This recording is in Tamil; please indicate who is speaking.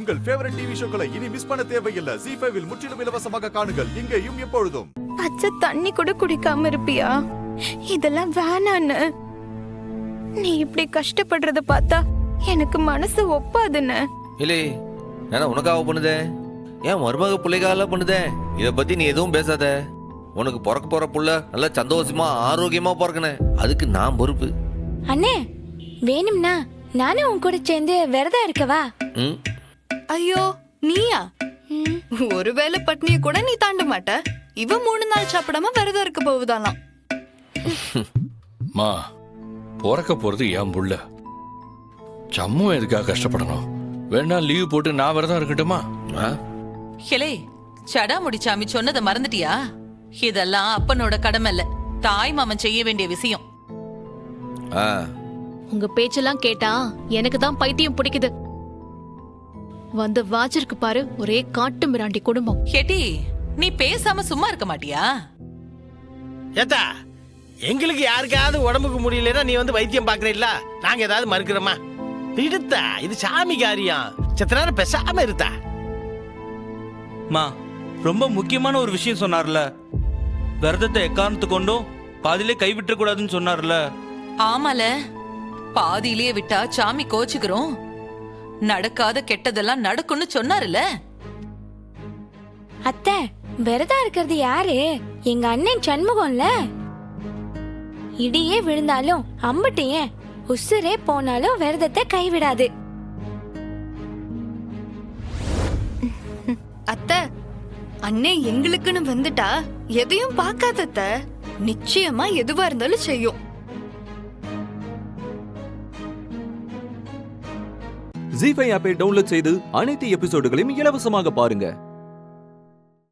Speaker 1: உங்கள் ஃபேவரட் டிவி ஷோக்களை இனி மிஸ் பண்ண தேவையில்லை. ZEE5 இல் முற்றிலும் இலவசமாக காணுங்கள், இங்கேயும் எப்பொழுதும்.
Speaker 2: பச்சை தண்ணி கூட குடிக்காம இருப்பியா? இதெல்லாம் வேணான்னு. நீ இப்படி கஷ்டப்படுறத பார்த்தா எனக்கு மனசு ஒப்பாதுன்னு.
Speaker 3: இல்லை நான் உனக்காக பண்ணுதே, ஏன் மருமக பிள்ளைக்காக பண்ணுதே. இத பத்தி நீ எதுவும் பேசாத. உனக்கு பிறக்க போற புள்ள நல்லா சந்தோஷமா ஆரோக்கியமா பிறக்கணும், அதுக்கு நான் பொறுப்பு.
Speaker 4: அண்ணே வேணும்னா நானும் உன் கூட சேர்ந்து விரதம் இருக்கவா?
Speaker 2: ஐயோ நீயா? ஒருவேளை பட்னிய கூட நீ தாண்ட மாட்ட. இவ 3 நாள் சாப்பிடாம விரதம் இருக்க போகுதாலாம்.
Speaker 5: மா பிறக்க போறது என் புள்ள, சம்மு எதுக்காக கஷ்டப்படணும்? வேணா லீவ் போட்டு நான் விரதம் இருக்கட்டுமா?
Speaker 6: ஹெலே, சடா முடிச்சாமி சொன்னதை மறந்துட்டியா? இதெல்லாம் அப்பனோட கடமை இல்ல, தாய் மாமன் செய்ய வேண்டிய விஷயம்.
Speaker 7: உங்க பேச்செல்லாம் கேட்டா எனக்கு தான் பைத்தியம் பிடிக்குது. வந்து வாச்சிருக்கு பாரு, ஒரே காட்டு மிராண்டி குடும்பம்.
Speaker 6: ஹெட்டி, நீ பேசாம சும்மா இருக்க மாட்டியா?
Speaker 8: ஏத்தா, எங்களுக்கு யாருக்காவது உடம்புக்கு முடியலன்னா நீ வந்து வைத்தியம் பாக்குறீல்ல, நாங்க ஏதாவது மறுக்கிறோமா? விடுத்தா, இது சாமி காரியம். செத்த நேரம் பேசாம இருத்தா.
Speaker 9: மா, ரொம்ப முக்கியமான ஒரு விஷயம் சொன்னார்ல, விரதத்தை எக்காரணத்து கொண்டும் பாதியிலே கைவிட்ட கூடாதுன்னு சொன்னார்ல.
Speaker 6: ஆமால, பாதியிலேயே விட்டா சாமி கோச்சுக்கிறோம். நடக்காத கெட்டதெல்லாம் நடக்கும்னு சொன்னாருல.
Speaker 4: அத்தை, விரதம் இருக்கிறது யாரு? எங்க அண்ணன் சண்முகம்ல. இடியே விழுந்தாலும் அம்பட்டு ஏன் உசுரே போனாலும் விரதத்தை கைவிடாது.
Speaker 2: அத்தை, அண்ணே எங்களுக்குன்னு வந்துட்டா எதையும் பார்க்காதத்த, நிச்சயமா எதுவா இருந்தாலும் செய்யும்.
Speaker 10: ZEE5 ஆப்பை டவுன்லோட் செய்து அனைத்து எபிசோடுகளையும் இலவசமாக பாருங்க.